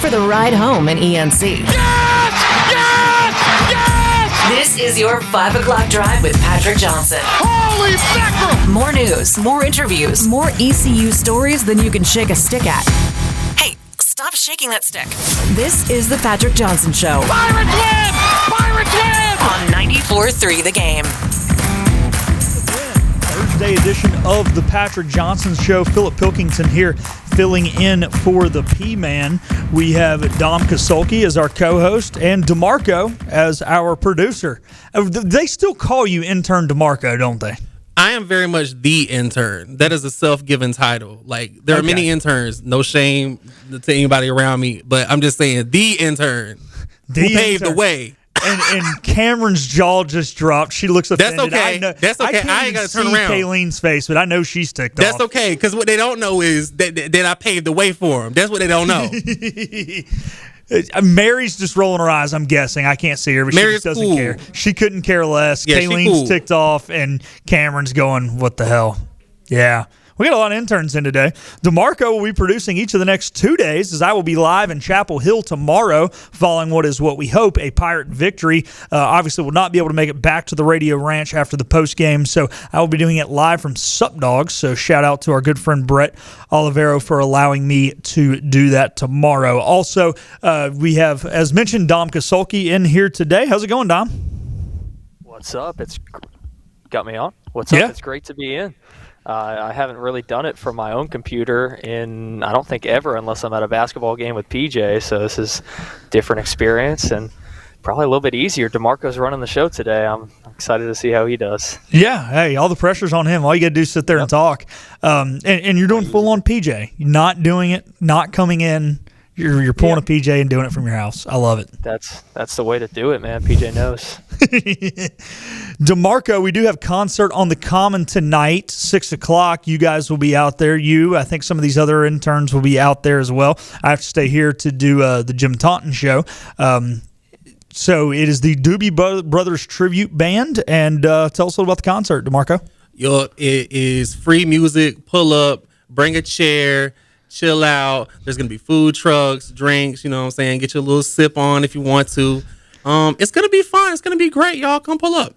for the ride home in ENC. Yes! Yes! Yes! This is your 5 o'clock drive with Patrick Johnson. Holy mackerel! More news, more interviews, more ECU stories than you can shake a stick at. Hey, stop shaking that stick. This is the Patrick Johnson Show. Pirates win! Pirates win! On 94.3 The Game. Thursday edition of the Patrick Johnson Show. Philip Pilkington here filling in for the P-Man. We have Dom Kasulki as our co-host and DeMarco as our producer. They still call you Intern DeMarco, don't they? I am very much the intern. That is a self-given title. Like, there are many interns. No shame to anybody around me, but I'm just saying the intern who paved the way. And Cameron's jaw just dropped. She looks offended. That's okay. That's okay. I ain't got to turn around. Kayleen's face, but I know she's ticked off. That's okay, because what they don't know is that I paved the way for them. That's what they don't know. Mary's just rolling her eyes, I'm guessing. I can't see her, but Mary's she just doesn't cool. care. She couldn't care less. Yeah, Kayleen's cool. ticked off, and Cameron's going, what the hell? Yeah. We got a lot of interns in today. DeMarco will be producing each of the next 2 days, as I will be live in Chapel Hill tomorrow following what we hope a Pirate victory. Obviously, will not be able to make it back to the Radio Ranch after the post game, so I will be doing it live from Sup Dogs. So shout out to our good friend Brett Olivero for allowing me to do that tomorrow. Also, we have, as mentioned, Dom Kasulki in here today. How's it going, Dom? What's up? It's got me on. What's up? Yeah. It's great to be in. I haven't really done it from my own computer in, I don't think, ever, unless I'm at a basketball game with PJ. So this is a different experience and probably a little bit easier. DeMarco's running the show today. I'm excited to see how he does. Yeah, hey, all the pressure's on him. All you got to do is sit there and talk. And you're doing full-on PJ. You're not doing it, not coming in. You're pulling a PJ and doing it from your house. I love it. That's the way to do it, man. PJ knows. DeMarco, we do have concert on the Common tonight, 6 o'clock. You guys will be out there. I think some of these other interns will be out there as well. I have to stay here to do the Jim Taunton show. So it is the Doobie Brothers Tribute Band. And tell us a little about the concert, DeMarco. It is free music. Pull up, bring a chair, chill out. There's going to be food trucks, drinks, you know what I'm saying? Get your little sip on if you want to. It's going to be fun. It's going to be great, y'all. Come pull up.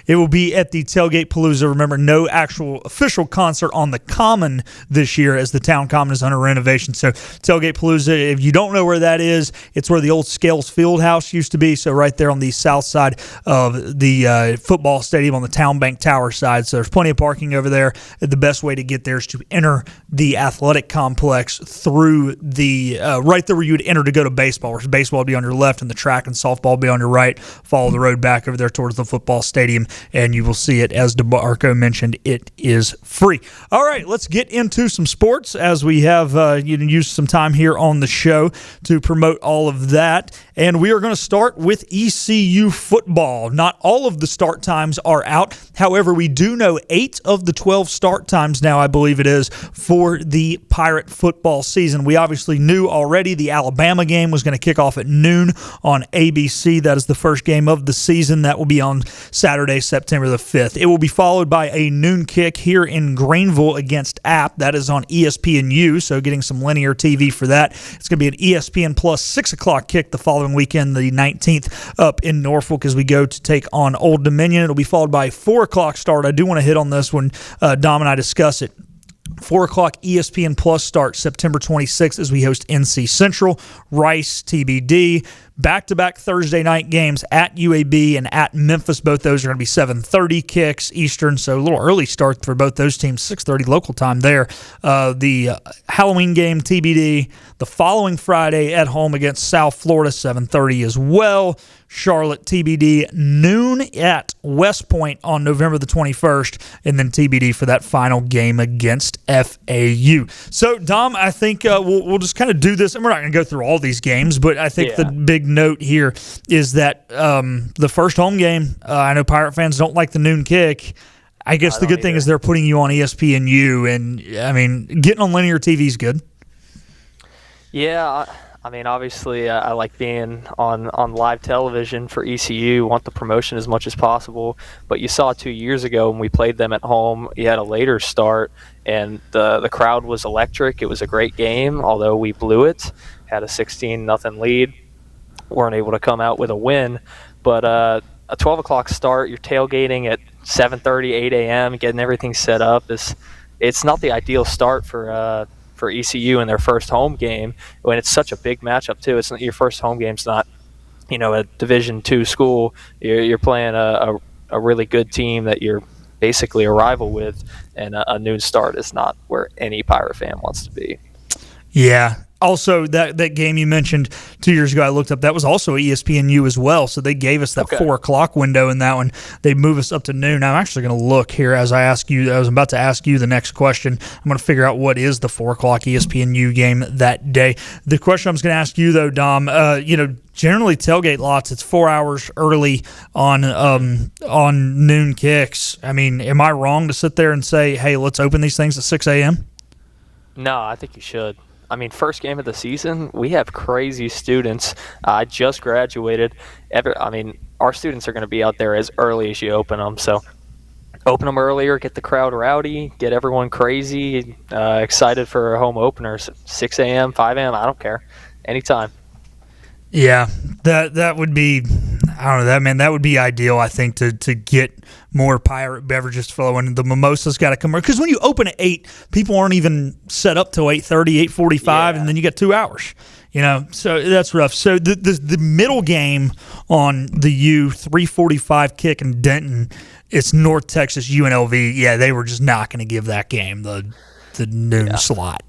It will be at the Tailgate Palooza. Remember, no actual official concert on the Common this year, as the town Common is under renovation. So Tailgate Palooza, if you don't know where that is, it's where the old Scales Field House used to be. So right there on the south side of the football stadium on the Town Bank Tower side. So there's plenty of parking over there. The best way to get there is to enter the athletic complex through the right there where you would enter to go to baseball. Where baseball would be on your left and the track and softball would be on your right. Follow the road back over there towards the football stadium, and you will see it. As DeMarco mentioned, it is free. All right, let's get into some sports, as we have used some time here on the show to promote all of that. And we are going to start with ECU football. Not all of the start times are out. However, we do know 8 of the 12 start times now, I believe it is, for the Pirate football season. We obviously knew already the Alabama game was going to kick off at noon on ABC. That is the first game of the season. That will be on Saturday, September the 5th. It will be followed by a noon kick here in Greenville against App. That is on ESPNU, so getting some linear TV for that. It's going to be an ESPN Plus 6 o'clock kick the following weekend, the 19th, up in Norfolk as we go to take on Old Dominion. It'll be followed by a 4 o'clock start. I do want to hit on this when Dom and I discuss it. 4 o'clock ESPN Plus start September 26th as we host NC Central, Rice, TBD. Back-to-back Thursday night games at UAB and at Memphis. Both those are going to be 7:30 kicks Eastern, so a little early start for both those teams, 6:30 local time there. The Halloween game, TBD, the following Friday at home against South Florida, 7:30 as well. Charlotte, TBD, noon at West Point on November the 21st, and then TBD for that final game against FAU. So, Dom, I think we'll just kind of do this, and we're not going to go through all these games, but I think the big note here is that the first home game, I know Pirate fans don't like the noon kick. I guess the good thing is they're putting you on ESPNU, and, I mean, getting on linear TV is good. Yeah, I mean, obviously, I like being on live television for ECU, want the promotion as much as possible. But you saw 2 years ago when we played them at home, you had a later start, and the crowd was electric. It was a great game, although we blew it. had a 16-0 lead, weren't able to come out with a win. But a 12 o'clock start, you're tailgating at 7:30, 8 a.m., getting everything set up. It's not the ideal start for ECU in their first home game when it's such a big matchup too. It's not, your first home game's not, a Division II school. You're playing a really good team that you're basically a rival with, and a noon start is not where any Pirate fan wants to be. Yeah. Also, that game you mentioned 2 years ago, I looked up, that was also ESPNU as well. So they gave us that 4 o'clock window in that one. They move us up to noon. I'm actually going to look here as I ask you. I was about to ask you the next question. I'm going to figure out what is the 4 o'clock ESPNU game that day. The question I was going to ask you, though, Dom, generally tailgate lots, it's 4 hours early on noon kicks. I mean, am I wrong to sit there and say, hey, let's open these things at 6 a.m.? No, I think you should. I mean, first game of the season, we have crazy students. I just graduated. Our students are going to be out there as early as you open them. So open them earlier, get the crowd rowdy, get everyone crazy, excited for home openers. 6 a.m., 5 a.m., I don't care. Anytime. Yeah, that would be, I don't know, that would be ideal, I think, to get more Pirate beverages flowing. The mimosa's got to come, because when you open at 8, people aren't even set up till 8:30, 8:45, and then you got 2 hours. So that's rough. So the middle game on the U 3:45 kick in Denton, it's North Texas UNLV. Yeah, they were just not going to give that game the noon slot.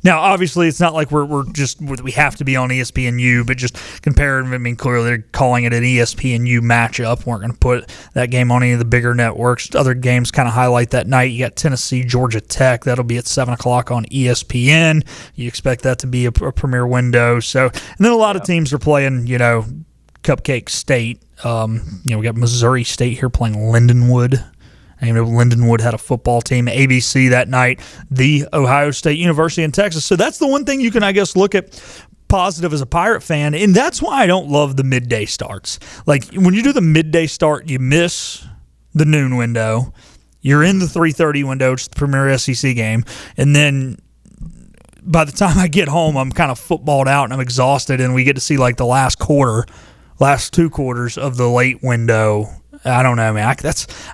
Now, obviously, it's not like we have to be on ESPNU, but just comparative. I mean, clearly they're calling it an ESPNU matchup. We're going to put that game on any of the bigger networks. Other games kind of highlight that night. You got Tennessee, Georgia Tech. That'll be at 7 o'clock on ESPN. You expect that to be a premier window. So, and then a lot of teams are playing, Cupcake State. We got Missouri State here playing Lindenwood. Lindenwood had a football team. ABC that night, the Ohio State University in Texas. So that's the one thing you can, I guess, look at positive as a Pirate fan, and that's why I don't love the midday starts. Like, when you do the midday start, you miss the noon window. You're in the 3:30 window, which is the premier SEC game, and then by the time I get home, I'm kind of footballed out and I'm exhausted, and we get to see, like, the last 2 quarters of the late window. I don't know, man.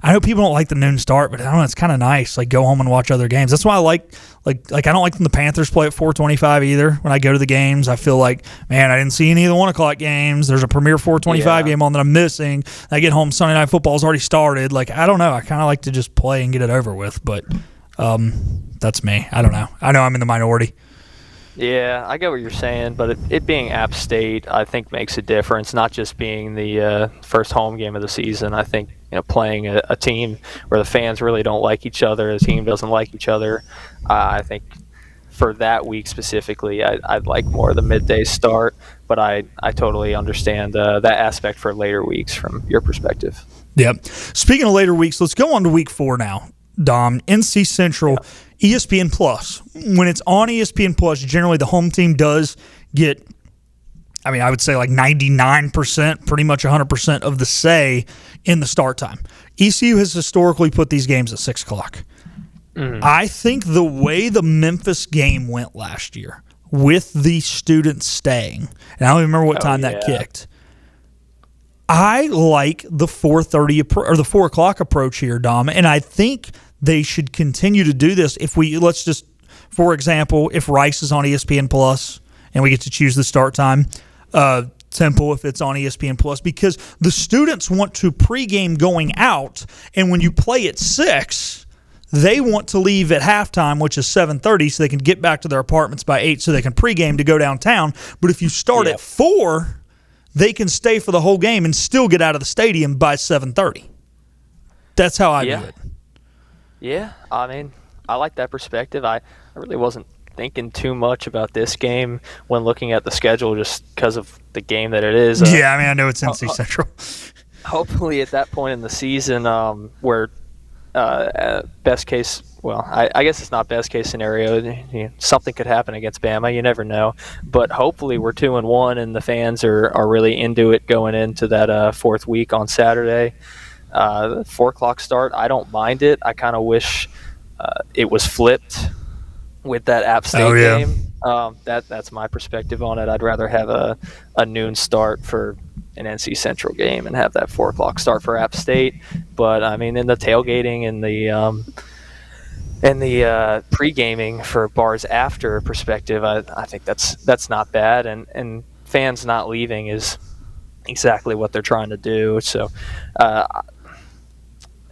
I know people don't like the noon start, but I don't know. It's kind of nice. Like, go home and watch other games. That's why I like I don't like when the Panthers play at 4:25 either. When I go to the games, I feel like, man, I didn't see any of the 1 o'clock games. There's a premier 4:25 game on that I'm missing. I get home, Sunday Night Football's already started. Like, I don't know. I kind of like to just play and get it over with, but that's me. I don't know. I know I'm in the minority. Yeah, I get what you're saying, but it being App State, I think, makes a difference. Not just being the first home game of the season. I think playing a team where the fans really don't like each other, the team doesn't like each other. I think for that week specifically, I'd like more of the midday start. But I totally understand that aspect for later weeks from your perspective. Yep. Speaking of later weeks, let's go on to week 4 now. Dom, NC Central, ESPN Plus. When it's on ESPN Plus, generally the home team does get, I would say like 99%, pretty much 100% of the say in the start time. ECU has historically put these games at 6 o'clock. I think the way the Memphis game went last year, with the students staying, and I don't even remember what time that kicked, I like the 4:30 or the 4 o'clock approach here, Dom, and I think they should continue to do this. Let's just, for example, if Rice is on ESPN Plus and we get to choose the start time, Temple if it's on ESPN Plus, because the students want to pregame going out, and when you play at 6, they want to leave at halftime, which is 7:30, so they can get back to their apartments by 8 so they can pregame to go downtown. But if you start at 4, they can stay for the whole game and still get out of the stadium by 7:30. That's how I view it. Yeah, I like that perspective. I really wasn't thinking too much about this game when looking at the schedule just because of the game that it is. I know it's NC Central. Hopefully at that point in the season where best case, I guess it's not best case scenario. Something could happen against Bama. You never know. But hopefully we're 2-1 and the fans are really into it going into that fourth week on Saturday. The 4 o'clock start, I don't mind it. I kind of wish it was flipped with that App State game. That's my perspective on it. I'd rather have a noon start for an NC Central game and have that 4 o'clock start for App State. But I mean, in the tailgating and the pre-gaming for bars after perspective, I think that's not bad. And fans not leaving is exactly what they're trying to do. So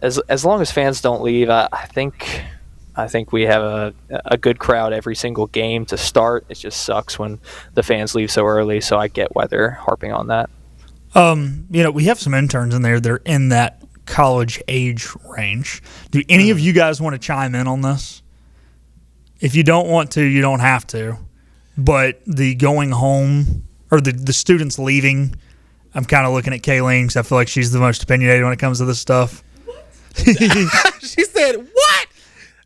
as long as fans don't leave, I think we have a good crowd every single game to start. It just sucks when the fans leave so early, so I get why they're harping on that. We have some interns in there. They're in that college age range. Do any of you guys want to chime in on this? If you don't want to, you don't have to. But the going home or the students leaving, I'm kind of looking at Kayleen because I feel like she's the most opinionated when it comes to this stuff. She said, "What?"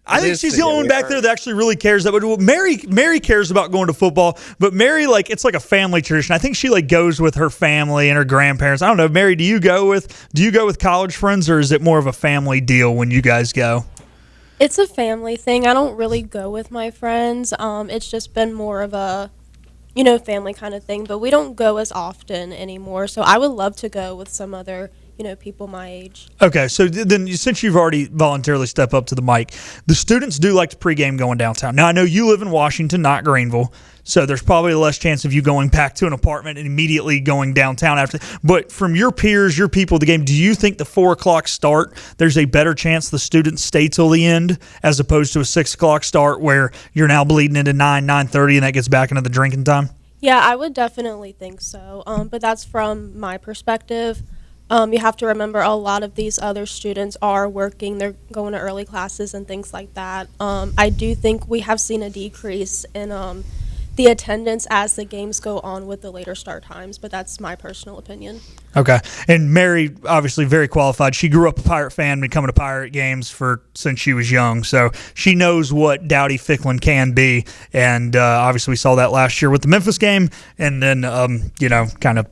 I think she's the only one back there that actually really cares. Mary cares about going to football, but Mary, it's like a family tradition. I think she goes with her family and her grandparents. I don't know, Mary, do you go with college friends, or is it more of a family deal when you guys go? It's a family thing. I don't really go with my friends. It's just been more of a, family kind of thing, but we don't go as often anymore. So I would love to go with some other people my age. Okay, so then since you've already voluntarily stepped up to the mic, the students do like to pregame going downtown. Now, I know you live in Washington, not Greenville, so there's probably less chance of you going back to an apartment and immediately going downtown after. But from your peers, your people at the game, do you think the 4 o'clock start, there's a better chance the students stay till the end as opposed to a 6 o'clock start where you're now bleeding into 9:30 and that gets back into the drinking time? Yeah, I would definitely think so, but that's from my perspective. You have to remember a lot of these other students are working, they're going to early classes and things like that. I do think we have seen a decrease in the attendance as the games go on with the later start times, but that's my personal opinion. Okay. And Mary, obviously very qualified. She grew up a Pirate fan, been coming to Pirate games since she was young, so she knows what Dowdy-Ficklin can be, and obviously we saw that last year with the Memphis game, and then, kind of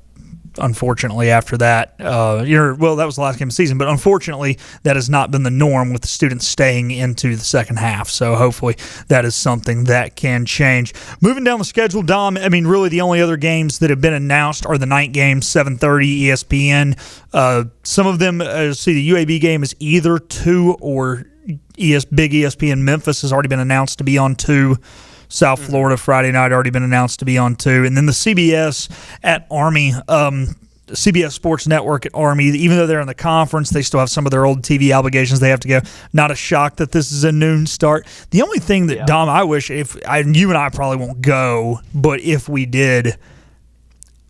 unfortunately after that, that was the last game of the season, but unfortunately that has not been the norm with the students staying into the second half. So hopefully that is something that can change. Moving down the schedule, Dom, really the only other games that have been announced are the night games, 7:30 ESPN. Some of them, the UAB game is either 2 or big ESPN Memphis has already been announced to be on 2. South Florida Friday night already been announced to be on 2. And then the CBS at Army, CBS Sports Network at Army, even though they're in the conference, they still have some of their old TV obligations they have to go. Not a shock that this is a noon start. The only thing that, Dom, I wish, you and I probably won't go, but if we did,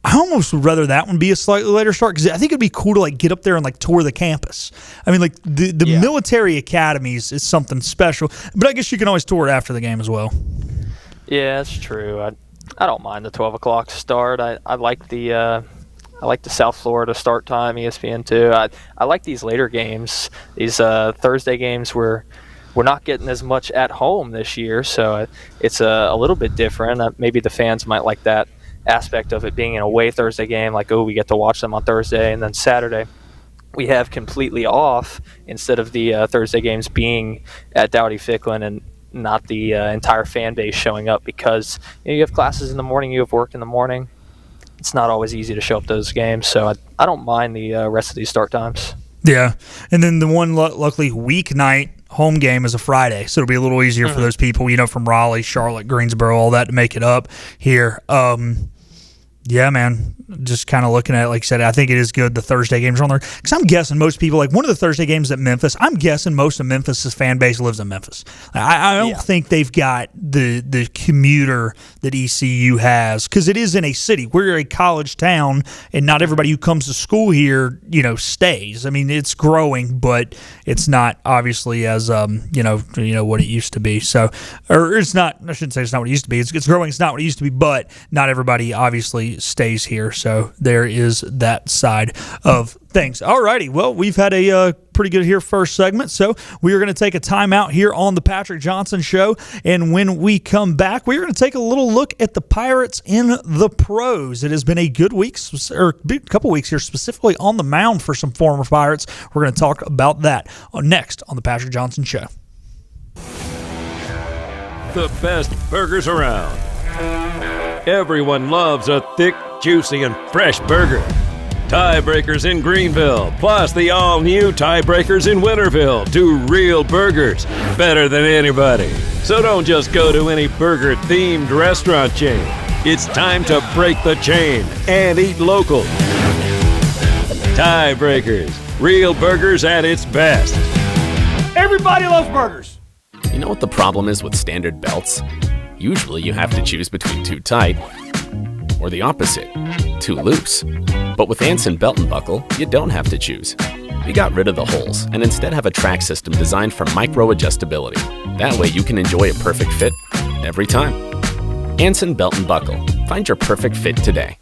I almost would rather that one be a slightly later start because I think it'd be cool to get up there and tour the campus. The military academies is something special, but I guess you can always tour it after the game as well. Yeah, that's true. I don't mind the 12 o'clock start. I like the South Florida start time, ESPN too. I like these later games. These Thursday games we're not getting as much at home this year, so it's a little bit different. Maybe the fans might like that aspect of it being an away Thursday game, we get to watch them on Thursday, and then Saturday we have completely off instead of the Thursday games being at Dowdy-Ficklin and not the entire fan base showing up because you have classes in the morning, you have work in the morning. It's not always easy to show up those games, so I don't mind the rest of these start times. Yeah, and then the one luckily weeknight home game is a Friday, so it'll be a little easier for those people, from Raleigh, Charlotte, Greensboro, all that to make it up here. Yeah, man, just kind of looking at it, like I said, I think it is good the Thursday games are on there. Because I'm guessing most people, one of the Thursday games at Memphis, I'm guessing most of Memphis' fan base lives in Memphis. I don't think they've got the commuter that ECU has, because it is in a city. We're a college town, and not everybody who comes to school here, stays. It's growing, but it's not obviously as, what it used to be. So, or it's not, I shouldn't say it's not what it used to be. It's growing, it's not what it used to be, but not everybody obviously stays here, so there is that side of things. Alrighty, well, we've had a pretty good here first segment, so we are going to take a timeout here on the Patrick Johnson Show, and when we come back, we're going to take a little look at the Pirates in the pros. It has been a good week, or a couple weeks here, specifically on the mound for some former Pirates. We're going to talk about that next on the Patrick Johnson Show. The best burgers around. Everyone loves a thick, juicy, and fresh burger. Tiebreakers in Greenville, plus the all-new Tiebreakers in Winterville. 2 real burgers, better than anybody. So don't just go to any burger-themed restaurant chain. It's time to break the chain and eat local. Tiebreakers, real burgers at its best. Everybody loves burgers. You know what the problem is with standard belts? Usually you have to choose between too tight or the opposite, too loose. But with Anson Belt and Buckle, you don't have to choose. We got rid of the holes and instead have a track system designed for micro-adjustability. That way you can enjoy a perfect fit every time. Anson Belt and Buckle. Find your perfect fit today.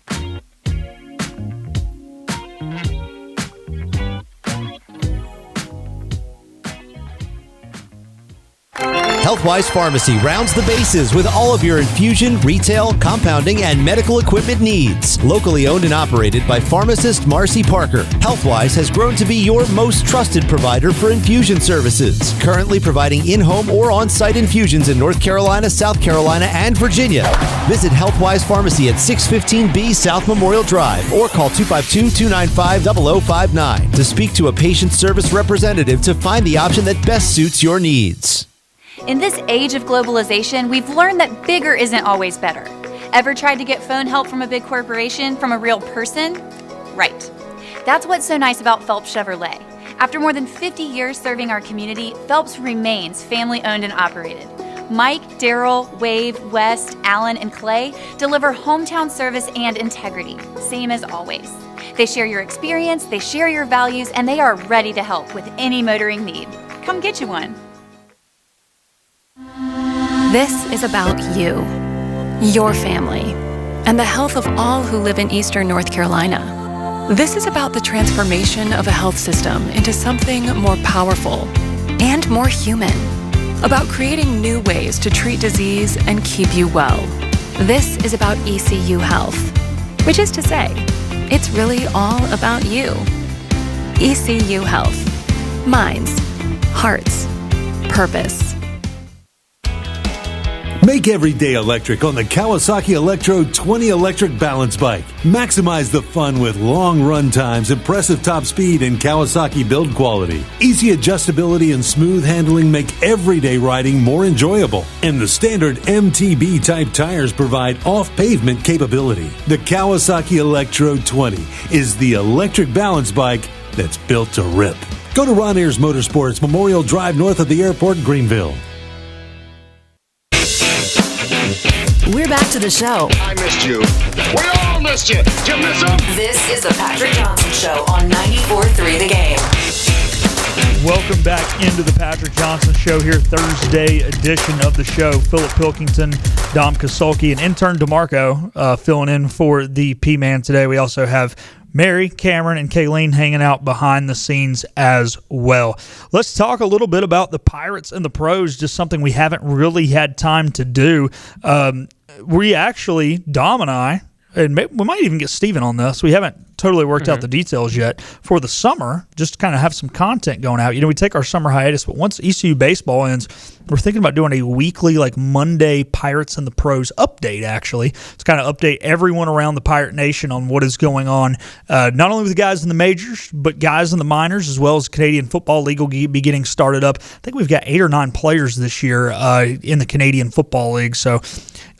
Healthwise Pharmacy rounds the bases with all of your infusion, retail, compounding, and medical equipment needs. Locally owned and operated by pharmacist Marcy Parker, Healthwise has grown to be your most trusted provider for infusion services. Currently providing in-home or on-site infusions in North Carolina, South Carolina, and Virginia. Visit Healthwise Pharmacy at 615B South Memorial Drive or call 252-295-0059 to speak to a patient service representative to find the option that best suits your needs. In this age of globalization, we've learned that bigger isn't always better. Ever tried to get phone help from a big corporation from a real person? Right. That's what's so nice about Phelps Chevrolet. After more than 50 years serving our community, Phelps remains family-owned and operated. Mike, Daryl, Wave, West, Alan, and Clay deliver hometown service and integrity, same as always. They share your experience, they share your values, and they are ready to help with any motoring need. Come get you one. This is about you, your family, and the health of all who live in Eastern North Carolina. This is about the transformation of a health system into something more powerful and more human, about creating new ways to treat disease and keep you well. This is about ECU Health, which is to say, it's really all about you. ECU Health. Minds, hearts, purpose. Make every day electric on the Kawasaki Electro 20 electric balance bike. Maximize the fun with long run times, impressive top speed, and Kawasaki build quality. Easy adjustability and smooth handling make everyday riding more enjoyable. And the standard MTB type tires provide off-pavement capability. The Kawasaki Electro 20 is the electric balance bike that's built to rip. Go to Ron Ayers Motorsports, Memorial Drive north of the airport, Greenville. We're back to the show. I missed you. We all missed you. Did you miss them? This is the Patrick Johnson Show on 94.3 The Game. Welcome back into the Patrick Johnson Show here, Thursday edition of the show. Philip Pilkington, Dom Kasulki, and intern DeMarco filling in for the P-Man today. We also have Mary, Cameron, and Kayleen hanging out behind the scenes as well. Let's talk a little bit about the Pirates and the Pros, just something we haven't really had time to do. We actually, Dom and I, and we might even get Steven on this. We haven't totally worked out the details yet for the summer, just to kind of have some content going out. You know, we take our summer hiatus, but once ECU baseball ends, we're thinking about doing a weekly, like Monday Pirates and the Pros update, actually. To kind of update everyone around the Pirate Nation on what is going on, not only with the guys in the majors, but guys in the minors, as well as Canadian Football League will be getting started up. I think we've got 8 or 9 players this year in the Canadian Football League, so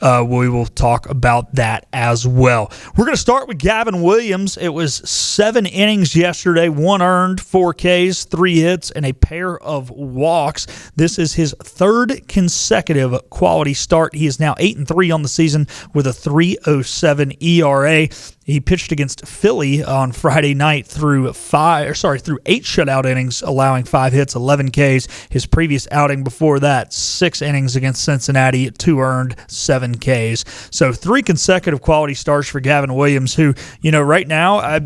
we will talk about that as well. We're going to start with Gavin Williams. It was 7 innings yesterday, 1 earned, 4 Ks, 3 hits, and a pair of walks. This is his 3rd consecutive quality start. He is now 8-3 on the season with a 3.07 ERA. He pitched against Philly on Friday night through 8 shutout innings, allowing 5 hits, 11 Ks. His previous outing before that, 6 innings against Cincinnati, 2 earned, 7 Ks. So 3 consecutive quality starts for Gavin Williams, who, you know, right now,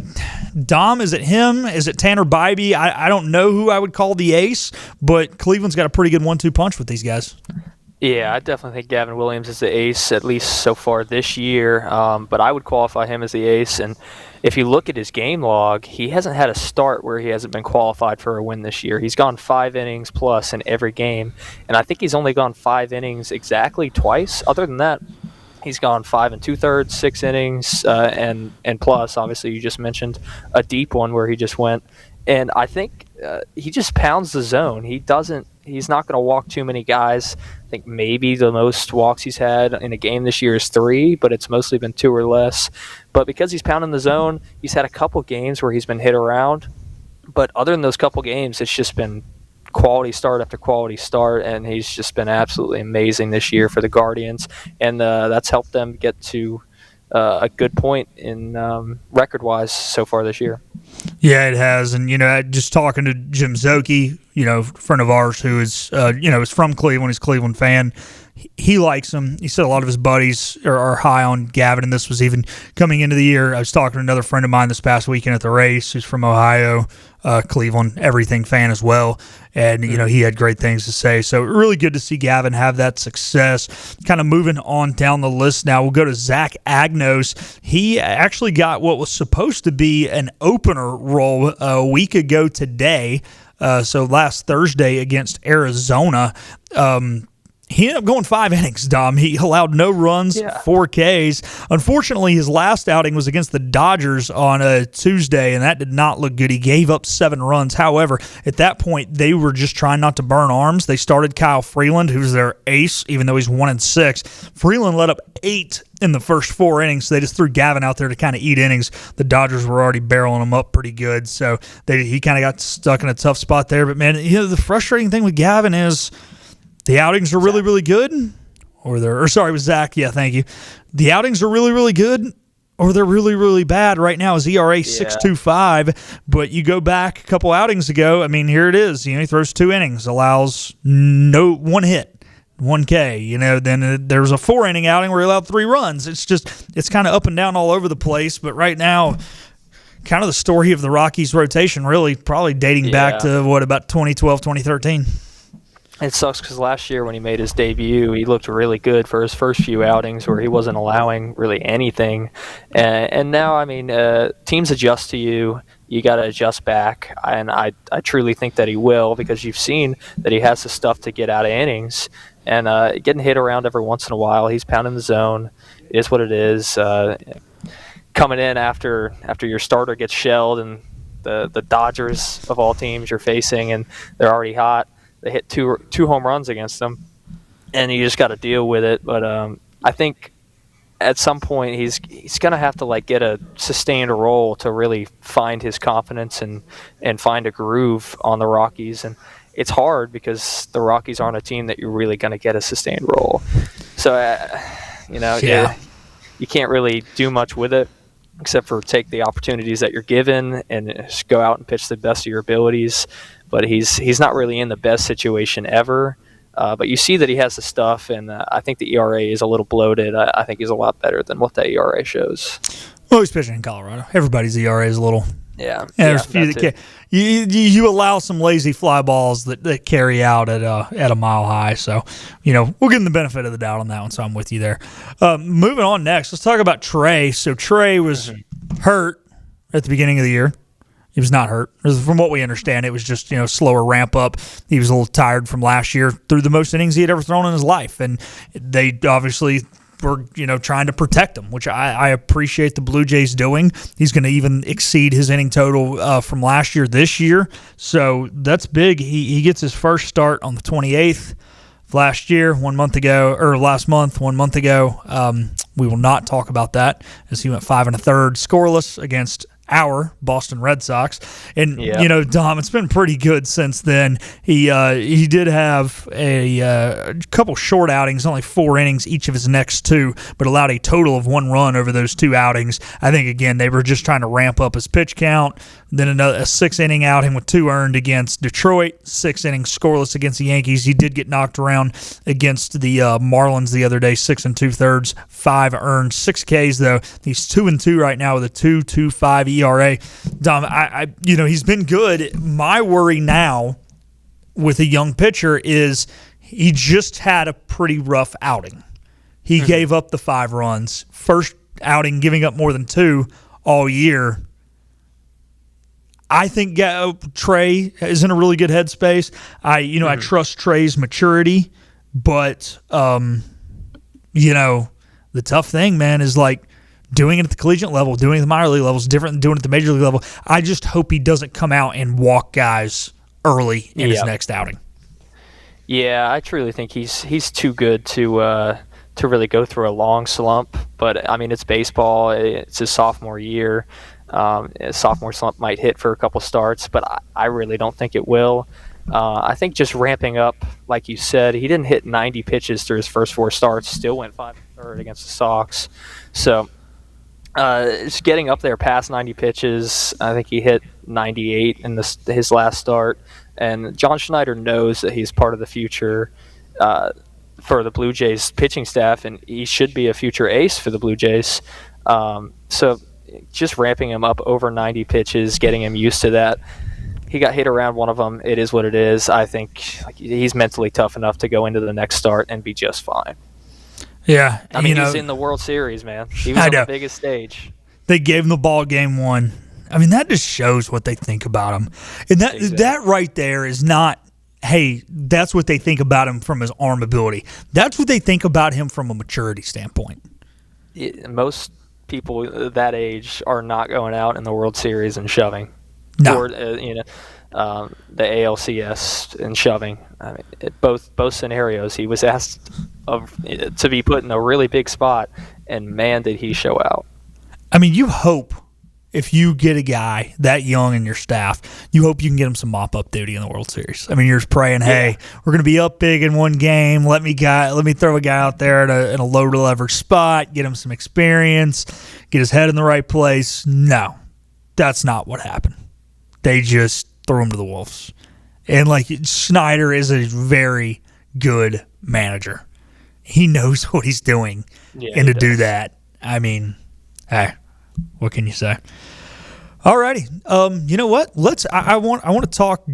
Dom, is it him? Is it Tanner Bybee? I don't know who I would call the ace, but Cleveland's got a pretty good 1-2 punch with these guys. Yeah, I definitely think Gavin Williams is the ace, at least so far this year. But I would qualify him as the ace. And if you look at his game log, he hasn't had a start where he hasn't been qualified for a win this year. He's gone 5 innings plus in every game. And I think he's only gone 5 innings exactly twice. Other than that, He's gone 5 2/3, 6 innings, and plus, obviously, you just mentioned a deep one where he just went. And I think he just pounds the zone. He's not going to walk too many guys. I think maybe the most walks he's had in a game this year is 3, but it's mostly been 2 or less. But because he's pounding the zone, he's had a couple games where he's been hit around. But other than those couple games, it's just been quality start after quality start, and he's just been absolutely amazing this year for the Guardians, and that's helped them get to a good point in record-wise so far this year. Yeah, it has, and just talking to Jim Zoki, a friend of ours who is is from Cleveland, he's a Cleveland fan. He likes him. He said a lot of his buddies are high on Gavin, and this was even coming into the year. I was talking to another friend of mine this past weekend at the race who's from Ohio, Cleveland, everything fan as well, and he had great things to say. So really good to see Gavin have that success. Kind of moving on down the list now, we'll go to Zach Agnos. He actually got what was supposed to be an opener role a week ago today, so last Thursday against Arizona. He ended up going 5 innings, Dom. He allowed no runs, 4 Ks. Unfortunately, his last outing was against the Dodgers on a Tuesday, and that did not look good. He gave up 7 runs. However, at that point, they were just trying not to burn arms. They started Kyle Freeland, who's their ace, even though he's 1-6. Freeland let up 8 in the first 4 innings, so they just threw Gavin out there to kind of eat innings. The Dodgers were already barreling him up pretty good, so he kind of got stuck in a tough spot there. But, man, the frustrating thing with Gavin is the outings are really, really good, with Zach. Yeah, thank you. The outings are really, really good, or they're really, really bad. Right now his ERA 6.25, but you go back a couple outings ago. I mean, here it is. He throws 2 innings, allows 1 hit, 1 K. Then there was a 4-inning outing where he allowed 3 runs. It's kind of up and down all over the place. But right now, kind of the story of the Rockies rotation, really, probably dating back to about 2012, 2013. It sucks because last year when he made his debut, he looked really good for his first few outings where he wasn't allowing really anything. And now, I mean, teams adjust to you. You got to adjust back. And I truly think that he will, because you've seen that he has the stuff to get out of innings. And getting hit around every once in a while, he's pounding the zone. It is what it is. Coming in after your starter gets shelled and the Dodgers of all teams you're facing, and they're already hot. They hit two home runs against them, and you just got to deal with it. But I think at some point he's going to have to get a sustained role to really find his confidence and find a groove on the Rockies. And it's hard because the Rockies aren't a team that you're really going to get a sustained role. So you can't really do much with it except for take the opportunities that you're given and just go out and pitch the best of your abilities. But he's not really in the best situation ever. But you see that he has the stuff, and I think the ERA is a little bloated. I think he's a lot better than what that ERA shows. Well, he's pitching in Colorado. Everybody's ERA is a little. Yeah. There's a few that you allow some lazy fly balls that carry out at a mile high. So, we'll give him the benefit of the doubt on that one. So I'm with you there. Moving on next, let's talk about Trey. So Trey was hurt at the beginning of the year. He was not hurt. From what we understand, it was just, slower ramp up. He was a little tired from last year, threw the most innings he had ever thrown in his life. And they obviously were, trying to protect him, which I appreciate the Blue Jays doing. He's going to even exceed his inning total from last year this year. So that's big. He gets his first start on the 28th of last year, 1 month ago, or last month, 1 month ago. We will not talk about that, as he went 5 1/3 scoreless against our Boston Red Sox. And, Dom, it's been pretty good since then. He did have a couple short outings, only 4 innings each of his next 2, but allowed a total of 1 run over those 2 outings. I think, again, they were just trying to ramp up his pitch count. Then a 6-inning outing with 2 earned against Detroit, 6 innings scoreless against the Yankees. He did get knocked around against the Marlins the other day, 6 2/3, 5 earned, 6 Ks though. He's 2-2 right now with a 2.25 ERA. Dom, he's been good. My worry now with a young pitcher is he just had a pretty rough outing. He gave up the 5 runs. First outing giving up more than 2 all year. I think Trey is in a really good headspace. I trust Trey's maturity, but The tough thing, man, is like doing it at the collegiate level, doing it at the minor league level is different than doing it at the major league level. I just hope he doesn't come out and walk guys early in his next outing. Yeah, I truly think he's too good to really go through a long slump. But I mean, it's baseball. It's his sophomore year. A sophomore slump might hit for a couple starts, but I really don't think it will. I think just ramping up, like you said, he didn't hit 90 pitches through his first 4 starts. Still went 5 1/3 against the Sox. So just getting up there past 90 pitches. I think he hit 98 in his last start. And John Schneider knows that he's part of the future for the Blue Jays pitching staff, and he should be a future ace for the Blue Jays. So just ramping him up over 90 pitches, getting him used to that. He got hit around one of them. It is what it is. I think he's mentally tough enough to go into the next start and be just fine. Yeah. I mean, he's in the World Series, man. He was on the biggest stage. They gave him the ball game 1. I mean, that just shows what they think about him. And that right there is not, hey, that's what they think about him from his arm ability. That's what they think about him from a maturity standpoint. Most people that age are not going out in the World Series and shoving. No. Or, the ALCS and shoving. I mean, both scenarios, he was asked to be put in a really big spot, and man, did he show out. I mean, you hope if you get a guy that young in your staff, you hope you can get him some mop-up duty in the World Series. I mean, you're just praying, hey, we're going to be up big in one game. Let me throw a guy out there in a low-leverage spot, get him some experience, get his head in the right place. No, that's not what happened. They just threw him to the wolves. And, Schneider is a very good manager. He knows what he's doing. Yeah, and to do that, I mean, hey, what can you say? Alrighty, you know what? I want to talk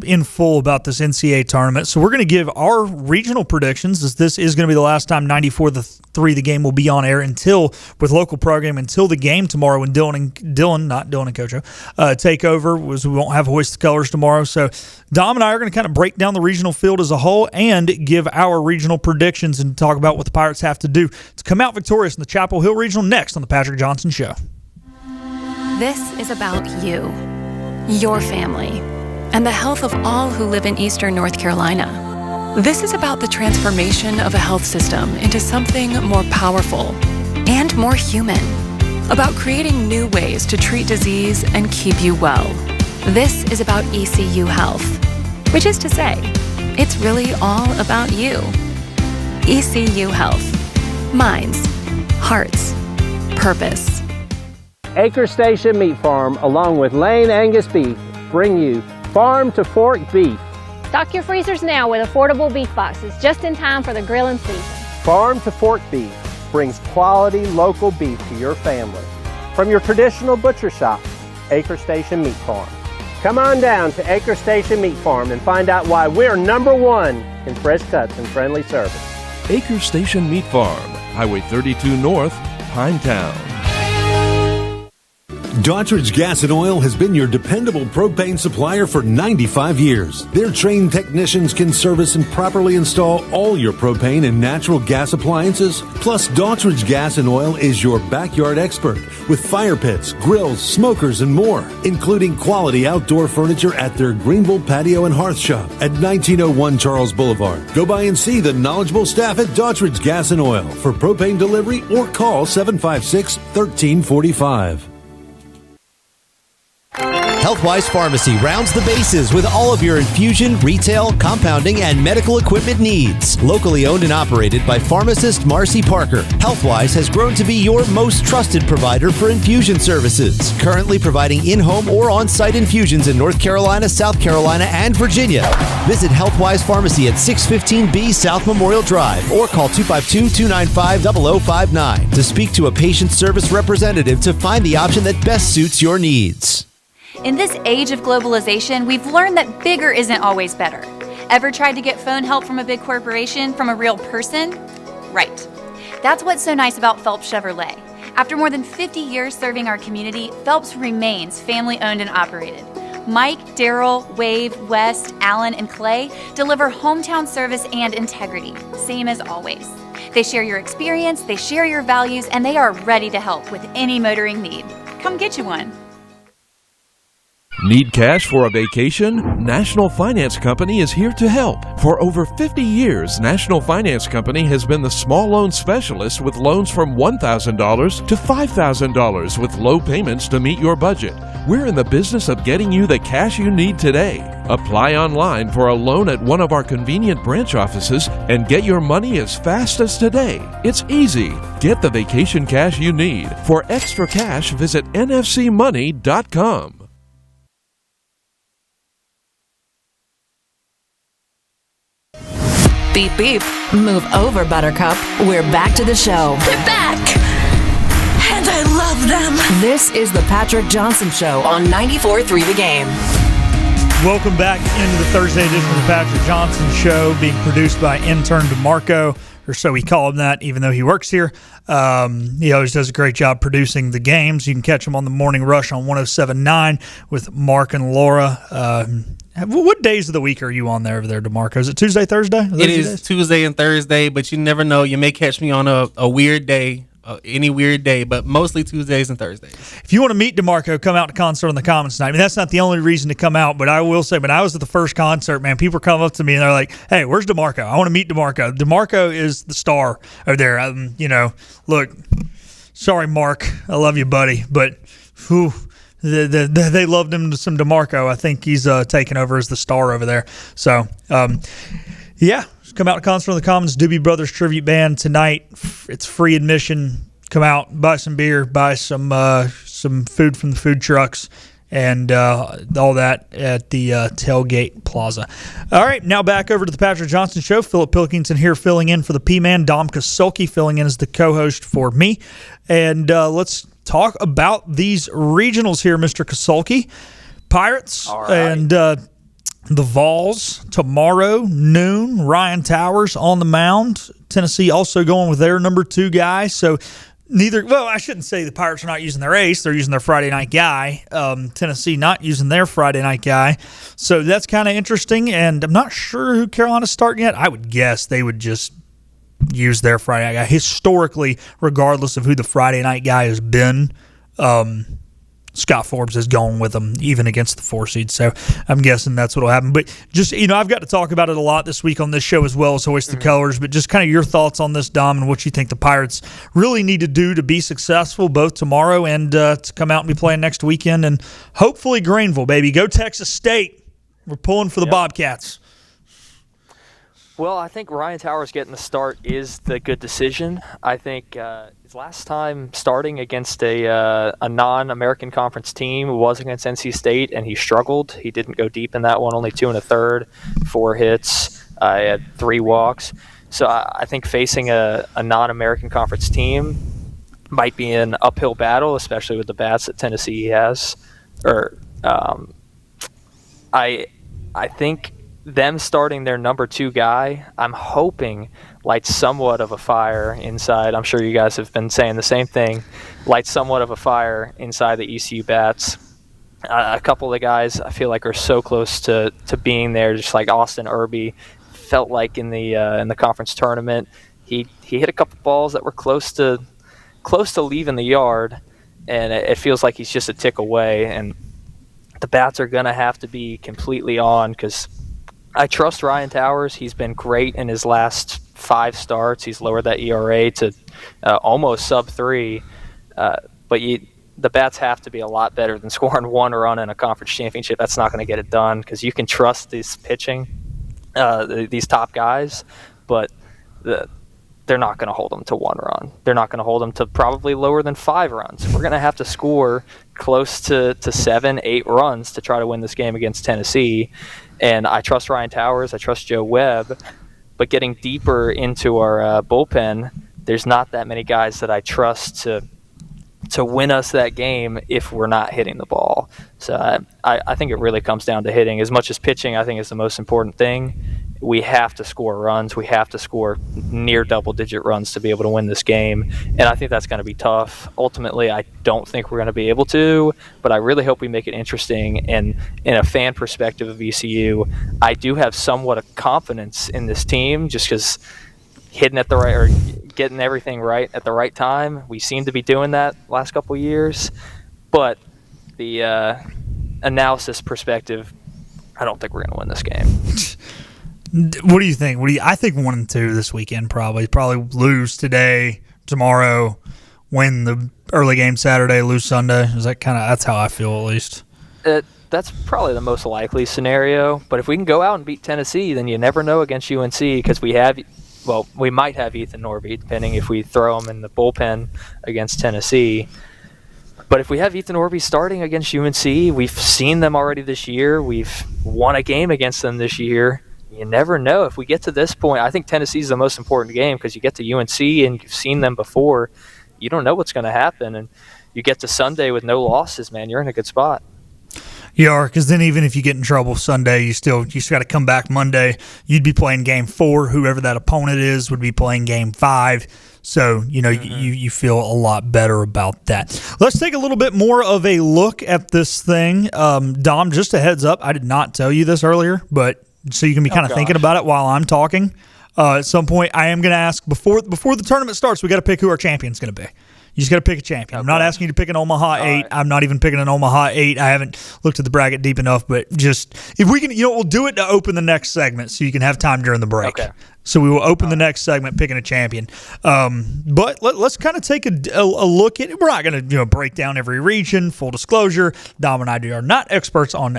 in full about this NCAA tournament. So we're going to give our regional predictions, as this is going to be the last time 94-3 the game will be on air with local program until the game tomorrow when Dylan and Coach take over. We won't have hoist the colors tomorrow. So Dom and I are going to kind of break down the regional field as a whole and give our regional predictions and talk about what the Pirates have to do to come out victorious in the Chapel Hill Regional next on the Patrick Johnson Show. This is about you, your family, and the health of all who live in Eastern North Carolina. This is about the transformation of a health system into something more powerful and more human, about creating new ways to treat disease and keep you well. This is about ECU Health, which is to say, it's really all about you. ECU Health. Minds, hearts, purpose. Acre Station Meat Farm, along with Lane Angus Beef, bring you Farm to Fork Beef. Stock your freezers now with affordable beef boxes, just in time for the grilling season. Farm to Fork Beef brings quality local beef to your family. From your traditional butcher shop, Acre Station Meat Farm. Come on down to Acre Station Meat Farm and find out why we're #1 in fresh cuts and friendly service. Acre Station Meat Farm, Highway 32 North, Pinetown. Daughtridge Gas and Oil has been your dependable propane supplier for 95 years. Their trained technicians can service and properly install all your propane and natural gas appliances. Plus, Daughtridge Gas and Oil is your backyard expert with fire pits, grills, smokers, and more, including quality outdoor furniture at their Greenville Patio and Hearth Shop at 1901 Charles Boulevard. Go by and see the knowledgeable staff at Daughtridge Gas and Oil for propane delivery or call 756-1345. Healthwise Pharmacy rounds the bases with all of your infusion, retail, compounding, and medical equipment needs. Locally owned and operated by pharmacist Marcy Parker, Healthwise has grown to be your most trusted provider for infusion services. Currently providing in-home or on-site infusions in North Carolina, South Carolina, and Virginia. Visit Healthwise Pharmacy at 615B South Memorial Drive or call 252-295-0059 to speak to a patient service representative to find the option that best suits your needs. In this age of globalization, we've learned that bigger isn't always better. Ever tried to get phone help from a big corporation from a real person? Right. That's what's so nice about Phelps Chevrolet. After more than 50 years serving our community, Phelps remains family-owned and operated. Mike, Daryl, Wave, West, Allen, and Clay deliver hometown service and integrity, same as always. They share your experience, they share your values, and they are ready to help with any motoring need. Come get you one. Need cash for a vacation? National Finance Company is here to help. For over 50 years, National Finance Company has been the small loan specialist with loans from $1,000 to $5,000 with low payments to meet your budget. We're in the business of getting you the cash you need today. Apply online for a loan at one of our convenient branch offices and get your money as fast as today. It's easy. Get the vacation cash you need. For extra cash, visit nfcmoney.com. Beep, beep. Move over, Buttercup. We're back to the show. They're back! And I love them! This is the Patrick Johnson Show on 94.3 The Game. Welcome back into the Thursday edition of the Patrick Johnson Show, being produced by intern DeMarco, or so we call him that, even though he works here. He always does a great job producing the games. You can catch him on the Morning Rush on 107.9 with Mark and Laura. What days of the week are you on there over there, DeMarco? Is it Tuesday, Thursday? It is Tuesday and Thursday, but you never know. You may catch me on a weird day, any weird day, but mostly Tuesdays and Thursdays. If you want to meet DeMarco, come out to concert on the Commons tonight. I mean, that's not the only reason to come out, but I will say, when I was at the first concert, man, people come up to me and they're like, "Hey, where's DeMarco? I want to meet DeMarco." DeMarco is the star over there. Look, sorry, Mark, I love you, buddy, but whew, they loved him some DeMarco. I think he's taken over as the star over there. So, yeah. Come out to concert on the Commons, Doobie Brothers Tribute Band tonight. It's free admission. Come out, buy some beer, buy some food from the food trucks, and all that at the Tailgate Plaza. All right, now back over to the Patrick Johnson Show. Philip Pilkington here filling in for the P-Man. Dom Kasulki filling in as the co-host for me. And let's talk about these regionals here, Mr. Kasulki. Pirates and the Vols tomorrow, noon. Ryan Towers on the mound. Tennessee also going with their number 2 guy. So I shouldn't say the Pirates are not using their ace. They're using their Friday night guy. Tennessee not using their Friday night guy. So that's kind of interesting. And I'm not sure who Carolina's starting yet. I would guess they would just use their Friday night guy. Historically, regardless of who the Friday night guy has been, Scott Forbes has gone with them, even against the 4 seed. So I'm guessing that's what will happen. But just, I've got to talk about it a lot this week on this show as well as Hoist the Colors. But just kind of your thoughts on this, Dom, and what you think the Pirates really need to do to be successful both tomorrow and to come out and be playing next weekend. And hopefully Greenville, baby. Go Texas State. We're pulling for the Bobcats. Well, I think Ryan Towers getting the start is the good decision. I think his last time starting against a non-American Conference team was against NC State, and he struggled. He didn't go deep in that one, only 2 1/3, 4 hits, had 3 walks. So I think facing a non-American Conference team might be an uphill battle, especially with the bats that Tennessee has. I think them starting their number 2 guy, I'm hoping lights somewhat of a fire inside. I'm sure you guys have been saying the same thing. Lights somewhat of a fire inside the ECU bats. A couple of the guys I feel like are so close to being there, just like Austin Irby felt like in the conference tournament. He hit a couple balls that were close to leaving the yard, and it feels like he's just a tick away. And the bats are gonna have to be completely on, because I trust Ryan Towers. He's been great in his last 5 starts. He's lowered that ERA to almost sub-3. But the bats have to be a lot better than scoring 1 run in a conference championship. That's not going to get it done, because you can trust this pitching, these top guys, but they're not going to hold them to 1 run. They're not going to hold them to probably lower than 5 runs. We're going to have to score close to 7, 8 runs to try to win this game against Tennessee. And I trust Ryan Towers. I trust Joe Webb. But getting deeper into our bullpen, there's not that many guys that I trust to win us that game if we're not hitting the ball. So I think it really comes down to hitting. As much as pitching, I think, is the most important thing. We have to score runs. We have to score near double-digit runs to be able to win this game. And I think that's going to be tough. Ultimately, I don't think we're going to be able to, but I really hope we make it interesting. And in a fan perspective of ECU, I do have somewhat of confidence in this team, just because hitting at the right, or getting everything right at the right time. We seem to be doing that last couple years, but the analysis perspective, I don't think we're going to win this game. What do you think? I think 1-2 this weekend probably. Probably lose today, tomorrow, win the early game Saturday, lose Sunday. Is that that's how I feel at least. That's probably the most likely scenario. But if we can go out and beat Tennessee, then you never know against UNC because we might have Ethan Norby, depending if we throw him in the bullpen against Tennessee. But if we have Ethan Norby starting against UNC, we've seen them already this year. We've won a game against them this year. You never know. If we get to this point, I think Tennessee is the most important game because you get to UNC and you've seen them before. You don't know what's going to happen. And you get to Sunday with no losses, man, you're in a good spot. You are, because then even if you get in trouble Sunday, you still got to come back Monday. You'd be playing game 4. Whoever that opponent is would be playing game 5. So, you feel a lot better about that. Let's take a little bit more of a look at this thing. Dom, just a heads up, I did not tell you this earlier, but so you can be kind of thinking about it while I'm talking. At some point, I am going to ask, before the tournament starts, we got to pick who our champion's going to be. You just got to pick a champion. I'm not asking you to pick an Omaha 8. Right. I'm not even picking an Omaha 8. I haven't looked at the bracket deep enough, but just if we can, we'll do it to open the next segment so you can have time during the break. Okay. So we will open the next segment picking a champion. But let's kind of take a look at it. We're not going to break down every region. Full disclosure, Dom and I are not experts on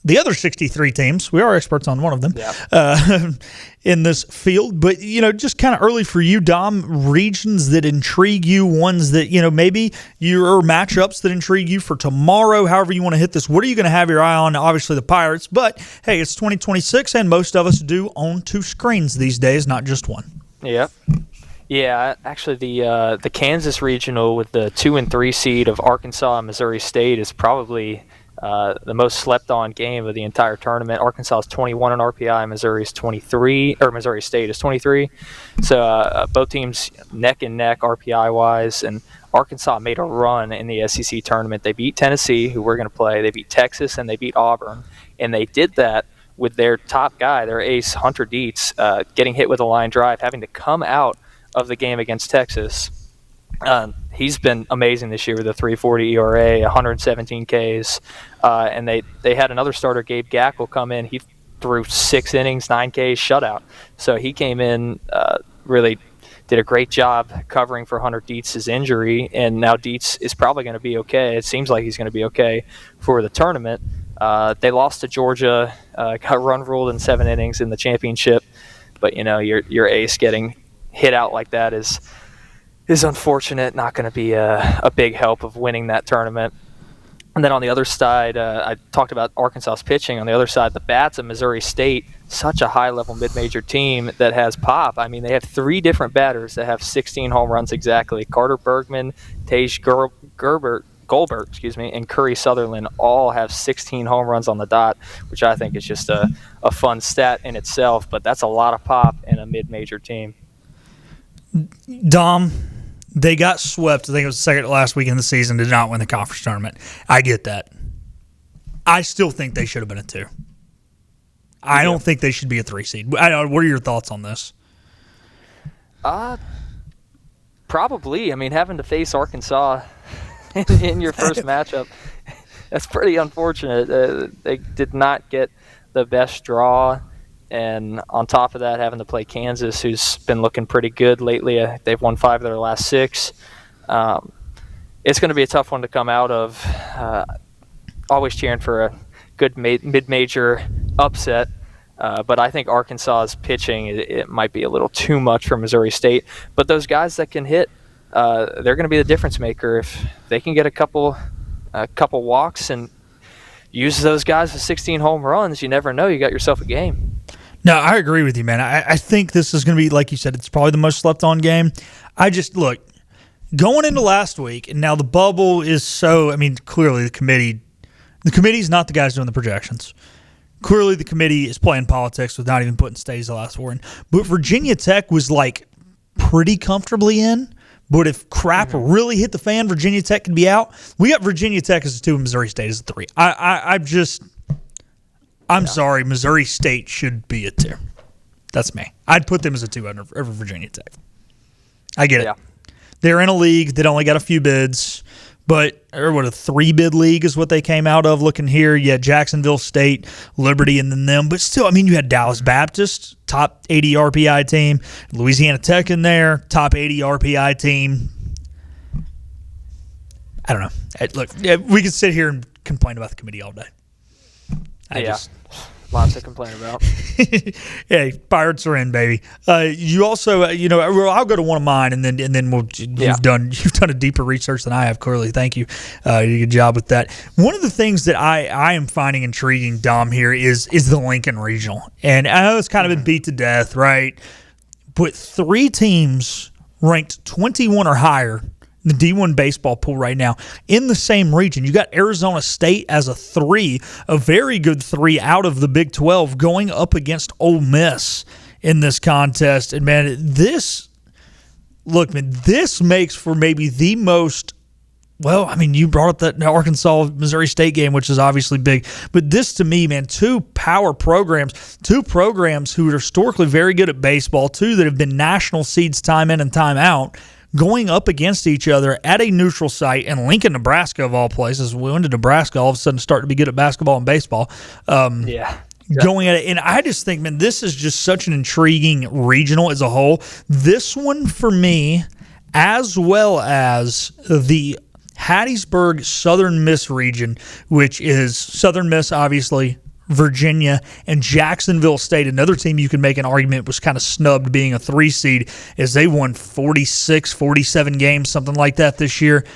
the other 63 teams. We are experts on one of them in this field. But, just kind of early for you, Dom, regions that intrigue you, ones that, maybe your matchups that intrigue you for tomorrow, however you want to hit this. What are you going to have your eye on? Obviously the Pirates. But, hey, it's 2026, and most of us do own 2 screens these days, not just one. Yep. Yeah, actually the Kansas regional with the 2 and 3 seed of Arkansas and Missouri State is probably – the most slept-on game of the entire tournament. Arkansas is 21 in RPI, Missouri State is 23. So both teams neck and neck RPI-wise, and Arkansas made a run in the SEC tournament. They beat Tennessee, who we're going to play. They beat Texas, and they beat Auburn. And they did that with their top guy, their ace, Hunter Dietz, getting hit with a line drive, having to come out of the game against Texas. He's been amazing this year with a 3.40 ERA, 117 Ks, and they had another starter, Gabe Gackle, come in. He threw 6 innings, 9 Ks, shutout. So he came in, really did a great job covering for Hunter Dietz's injury, and now Dietz is probably going to be okay. It seems like he's going to be okay for the tournament. They lost to Georgia, got run ruled in 7 innings in the championship, but your ace getting hit out like that is unfortunate, not going to be a big help of winning that tournament. And then on the other side, I talked about Arkansas's pitching. On the other side, the bats of Missouri State, such a high-level mid-major team that has pop. I mean, they have 3 different batters that have 16 home runs exactly. Carter Bergman, Tage Goldberg, and Curry Sutherland all have 16 home runs on the dot, which I think is just a fun stat in itself. But that's a lot of pop in a mid-major team. Dom, they got swept. I think it was the second to last week in the season. Did not win the conference tournament. I get that. I still think they should have been a 2. I don't think they should be a 3 seed. What are your thoughts on this? Probably. I mean, having to face Arkansas in your first matchup, that's pretty unfortunate. They did not get the best draw. And on top of that, having to play Kansas, who's been looking pretty good lately. They've won 5 of their last 6. It's going to be a tough one to come out of. Always cheering for a good mid-major upset. But I think Arkansas's pitching, it might be a little too much for Missouri State. But those guys that can hit, they're going to be the difference maker. If they can get a couple walks and use those guys with 16 home runs, you never know. You got yourself a game. No, I agree with you, man. I think this is going to be, like you said, it's probably the most slept-on game. Look, going into last week, and now the bubble is clearly the committee's not the guys doing the projections. Clearly the committee is playing politics with not even putting stays the last 4 in. But Virginia Tech was, pretty comfortably in. But if crap really hit the fan, Virginia Tech could be out. We got Virginia Tech as a 2 and Missouri State as a 3. I'm sorry, Missouri State should be a 2. That's me. I'd put them as a 2 over Virginia Tech. I get it. They're in a league that only got a few bids, but a 3-bid league is what they came out of. Looking here, you had Jacksonville State, Liberty, and then them. But still, I mean, you had Dallas Baptist, top 80 RPI team, Louisiana Tech in there, top 80 RPI team. I don't know. Look, we could sit here and complain about the committee all day. Lots to complain about. Hey, Pirates are in, baby. You also, I'll go to one of mine, and then you've done a deeper research than I have. Clearly, thank you. You did a good job with that. One of the things that I am finding intriguing, Dom, here is the Lincoln Regional, and I know it's kind of been beat to death, right? But 3 teams ranked 21 or higher the D1 baseball pool right now in the same region. You got Arizona State as a 3, a very good 3 out of the Big 12 going up against Ole Miss in this contest. And, man, this makes for maybe the most – well, I mean, you brought up that Arkansas-Missouri State game, which is obviously big. But this, to me, man, 2 power programs, 2 programs who are historically very good at baseball, 2 that have been national seeds time in and time out, going up against each other at a neutral site in Lincoln, Nebraska, of all places. We went to Nebraska, all of a sudden starting to be good at basketball and baseball. Going at it. And I just think, man, this is just such an intriguing regional as a whole. This one for me, as well as the Hattiesburg Southern Miss region, which is Southern Miss, obviously, Virginia, and Jacksonville State, another team you can make an argument was kind of snubbed being a 3 seed, as they won 46, 47 games, something like that this year.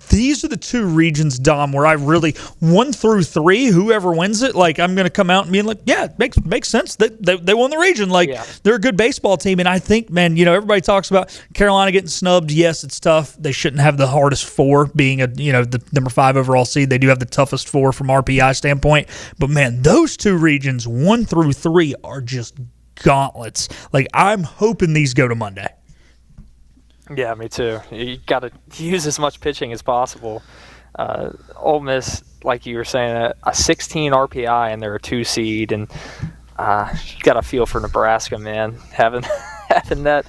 These are the 2 regions, Dom, where I really 1 through 3, whoever wins it, like I'm going to come out and be like, yeah, it makes sense that they won the region. They're a good baseball team, and I think, man, everybody talks about Carolina getting snubbed. Yes, it's tough. They shouldn't have the hardest 4, being the number 5 overall seed. They do have the toughest 4 from RPI standpoint, but man, those 2 regions, 1 through 3, are just gauntlets. Like, I'm hoping these go to Monday. Yeah, me too. You got to use as much pitching as possible. Ole Miss, like you were saying, a 16 RPI, and they're a 2 seed, and you got to feel for Nebraska, man, having that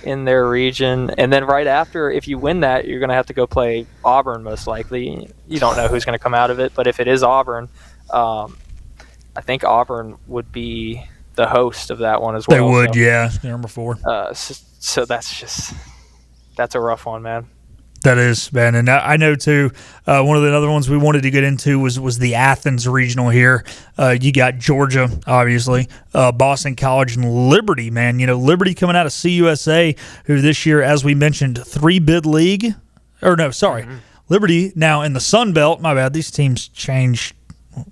in their region. And then right after, if you win that, you're going to have to go play Auburn, most likely. You don't know who's going to come out of it, but if it is Auburn, I think Auburn would be the host of that one as well. They would, yeah. Number 4. So that's a rough one, man. That is, man. And I know, too, one of the other ones we wanted to get into was the Athens regional here. You got Georgia, obviously, Boston College, and Liberty, man. Liberty coming out of CUSA, who this year, as we mentioned, 3-bid league. Or no, sorry. Liberty now in the Sun Belt. My bad. These teams changed.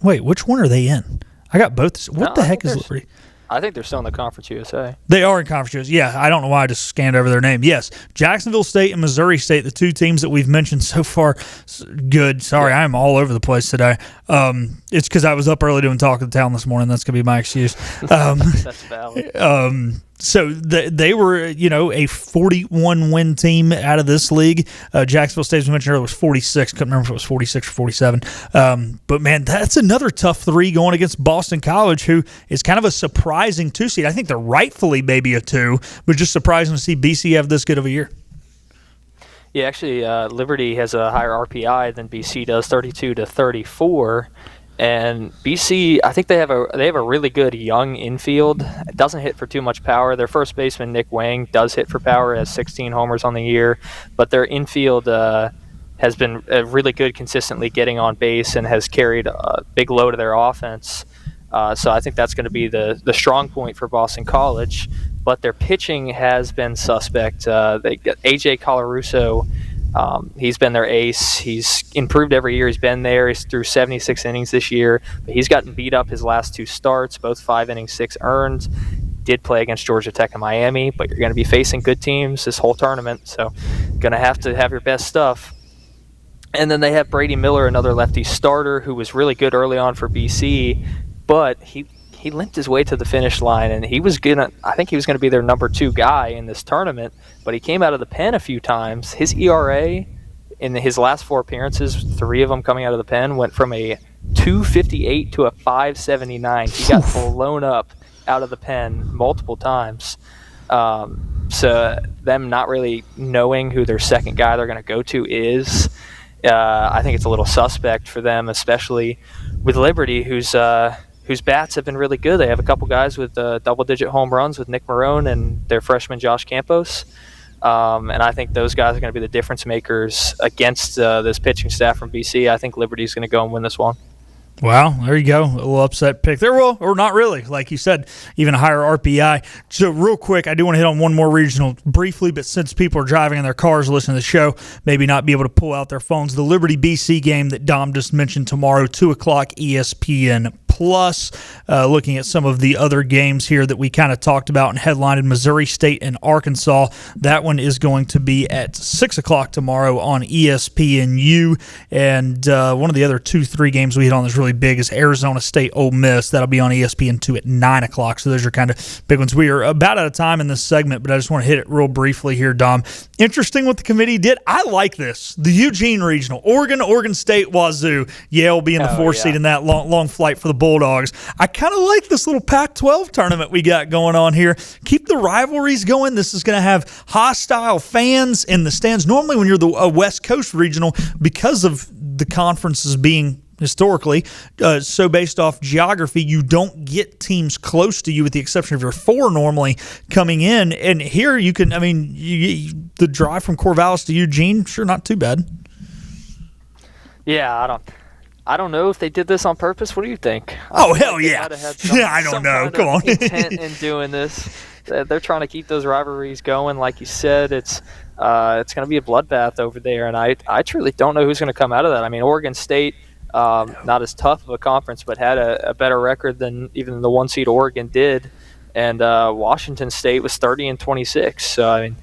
Wait, which one are they in? I got both. What the heck is Liberty? I think they're still in the Conference USA. They are in Conference USA. Yeah, I don't know why I just scanned over their name. Yes, Jacksonville State and Missouri State, the 2 teams that we've mentioned so far. Good. Sorry, I'm all over the place today. It's because I was up early doing Talk of the Town this morning. That's going to be my excuse. That's valid. So they were, a 41-win team out of this league. Jacksonville State, as we mentioned earlier, was 46. Couldn't remember if it was 46 or 47. But, man, that's another tough 3 going against Boston College, who is kind of a surprising 2 seed. I think they're rightfully maybe a 2, but just surprising to see BC have this good of a year. Yeah, actually, Liberty has a higher RPI than BC does, 32-34. And BC, I think they have a really good young infield. It doesn't hit for too much power. Their first baseman, Nick Wang, does hit for power, has 16 homers on the year. But their infield has been really good, consistently getting on base, and has carried a big load of their offense. So I think that's going to be the strong point for Boston College. But their pitching has been suspect. They got A.J. Colarusso. He's been their ace. He's improved every year he's been there. He's through 76 innings this year, but he's gotten beat up his last 2 starts, both 5 innings, 6 earned. Did play against Georgia Tech and Miami, but you're going to be facing good teams this whole tournament, so going to have your best stuff. And then they have Brady Miller, another lefty starter who was really good early on for BC, but he limped his way to the finish line, and I think he was gonna be their number 2 guy in this tournament, but he came out of the pen a few times. His ERA in his last 4 appearances, 3 of them coming out of the pen, went from a 2.58 to a 5.79. He got blown up out of the pen multiple times. So them not really knowing who their second guy they're going to go to is, I think it's a little suspect for them, especially with Liberty, whose bats have been really good. They have a couple guys with double-digit home runs with Nick Marone and their freshman Josh Campos. And I think those guys are going to be the difference makers against this pitching staff from BC. I think Liberty's going to go and win this one. Wow, there you go. A little upset pick there. Well, or not really. Like you said, even a higher RPI. So real quick, I do want to hit on one more regional briefly, but since people are driving in their cars listening to the show, maybe not be able to pull out their phones. The Liberty BC game that Dom just mentioned tomorrow, 2 o'clock ESPN Plus. Looking at some of the other games here that we kind of talked about and headlined, Missouri State and Arkansas. That one is going to be at 6 o'clock tomorrow on ESPNU. And one of the other 2-3 games we hit on that's really big is Arizona State Ole Miss. That'll be on ESPN2 at 9 o'clock. So those are kind of big ones. We are about out of time in this segment, but I just want to hit it real briefly here, Dom. Interesting what the committee did. I like this. The Eugene Regional, Oregon State, Wazoo, Yale being the 4th seed in that long flight for the Bulldogs. I kind of like this little Pac-12 tournament we got going on here. Keep the rivalries going. This is going to have hostile fans in the stands. Normally when you're the West Coast Regional, because of the conferences being historically so based off geography, you don't get teams close to you with the exception of your 4 normally coming in. And here you can, the drive from Corvallis to Eugene, sure, not too bad. Yeah, I don't know if they did this on purpose. What do you think? Oh, hell yeah. I don't know. Come on. Intent in doing this. They're trying to keep those rivalries going. Like you said, it's going to be a bloodbath over there, and I truly don't know who's going to come out of that. I mean, Oregon State, not as tough of a conference, but had a better record than even the 1 seed Oregon did, and Washington State was 30-26. So I mean,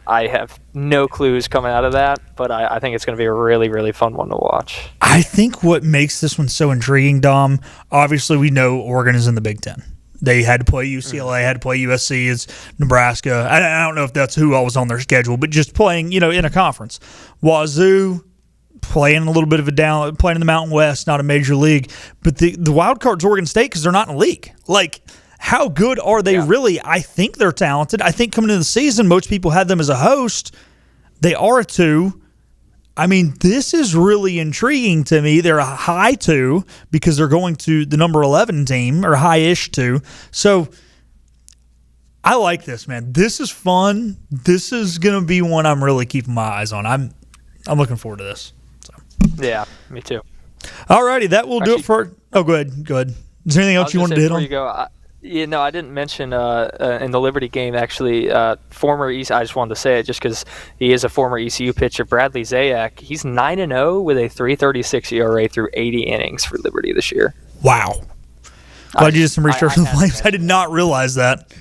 I have no clues coming out of that, but I think it's going to be a really, really fun one to watch. I think what makes this one so intriguing, Dom, obviously we know Oregon is in the Big Ten. They had to play UCLA, had to play USC, it's Nebraska. I don't know if that's who all was on their schedule, but just playing, in a conference. Wazoo, playing a little bit of playing in the Mountain West, not a major league. But the wild card's Oregon State because they're not in a league. Like, how good are they really? I think they're talented. I think coming into the season, most people had them as a host. They are a 2. I mean, this is really intriguing to me. They're a high 2 because they're going to the number 11 team, or high-ish 2. So I like this, man. This is fun. This is going to be one I'm really keeping my eyes on. I'm looking forward to this. So. Yeah, me too. All righty, that will do it for. Oh, go ahead. Is there anything else you wanted to hit on? You go, I didn't mention in the Liberty game, actually, former ECU, I just wanted to say it just because he is a former ECU pitcher, Bradley Zayak. He's 9-0 with a 3.36 ERA through 80 innings for Liberty this year. Wow. Glad you did some research on the Flames. I did not realize that.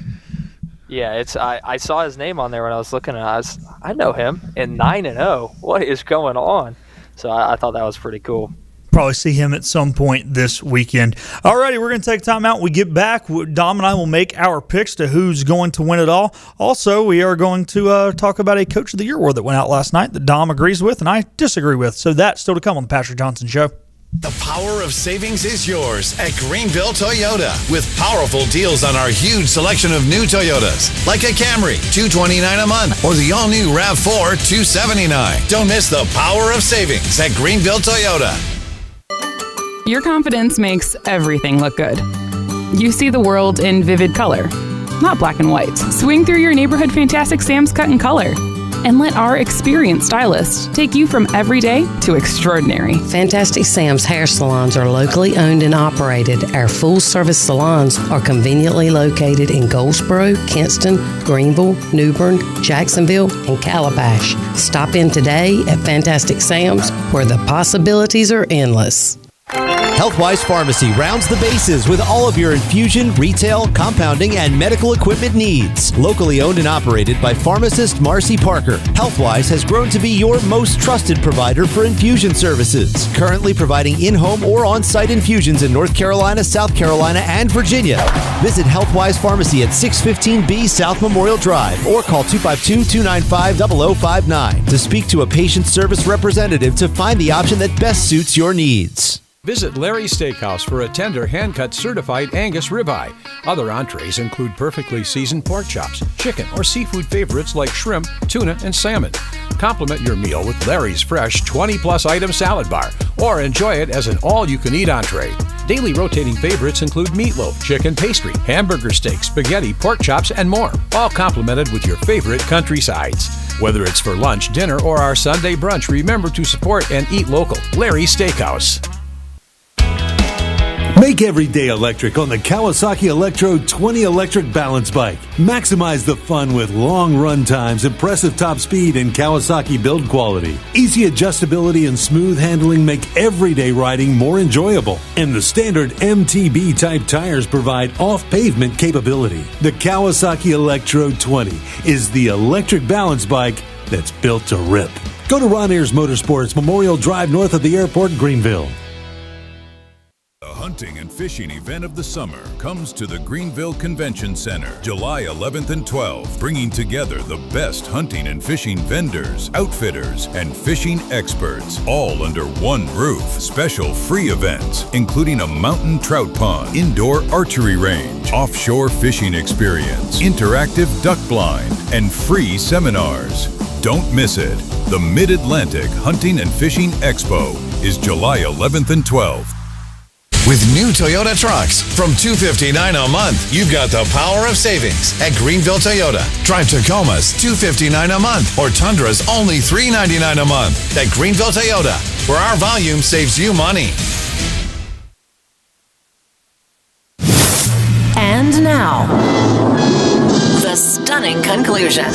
Yeah, I saw his name on there when I was looking at it. I know him, and 9-0. What is going on? So I thought that was pretty cool. Probably see him at some point this weekend. All righty, we're going to take time out. When we get back, Dom and I will make our picks to who's going to win it all. Also, we are going to talk about a Coach of the Year award that went out last night that Dom agrees with and I disagree with. So that's still to come on the Patrick Johnson Show. The power of savings is yours at Greenville Toyota with powerful deals on our huge selection of new Toyotas, like a Camry, $229 a month, or the all-new RAV4, $279. Don't miss the power of savings at Greenville Toyota. Your confidence makes everything look good. You see the world in vivid color, not black and white. Swing through your neighborhood Fantastic Sam's Cut in Color and let our experienced stylists take you from everyday to extraordinary. Fantastic Sam's hair salons are locally owned and operated. Our full-service salons are conveniently located in Goldsboro, Kinston, Greenville, New Bern, Jacksonville, and Calabash. Stop in today at Fantastic Sam's, where the possibilities are endless. Healthwise Pharmacy rounds the bases with all of your infusion, retail, compounding, and medical equipment needs. Locally owned and operated by pharmacist Marcy Parker, Healthwise has grown to be your most trusted provider for infusion services. Currently providing in-home or on-site infusions in North Carolina, South Carolina, and Virginia. Visit Healthwise Pharmacy at 615B South Memorial Drive or call 252-295-0059 to speak to a patient service representative to find the option that best suits your needs. Visit Larry's Steakhouse for a tender, hand-cut certified Angus ribeye. Other entrees include perfectly seasoned pork chops, chicken or seafood favorites like shrimp, tuna, and salmon. Complement your meal with Larry's fresh 20-plus item salad bar, or enjoy it as an all-you-can-eat entree. Daily rotating favorites include meatloaf, chicken pastry, hamburger steak, spaghetti, pork chops, and more, all complemented with your favorite country sides. Whether it's for lunch, dinner, or our Sunday brunch, remember to support and eat local. Larry's Steakhouse. Make every day electric on the Kawasaki Electro 20 electric balance bike. Maximize the fun with long run times, impressive top speed, and Kawasaki build quality. Easy adjustability and smooth handling make everyday riding more enjoyable. And the standard MTB type tires provide off-pavement capability. The Kawasaki Electro 20 is the electric balance bike that's built to rip. Go to Ron Ayers Motorsports, Memorial Drive north of the airport, Greenville. The hunting and fishing event of the summer comes to the Greenville Convention Center, July 11th and 12th, bringing together the best hunting and fishing vendors, outfitters, and fishing experts, all under one roof. Special free events, including a mountain trout pond, indoor archery range, offshore fishing experience, interactive duck blind, and free seminars. Don't miss it. The Mid-Atlantic Hunting and Fishing Expo is July 11th and 12th. With new Toyota trucks from $259 a month, you've got the power of savings at Greenville Toyota. Drive Tacomas $259 a month or Tundras only $399 a month at Greenville Toyota, where our volume saves you money. And now, the stunning conclusion.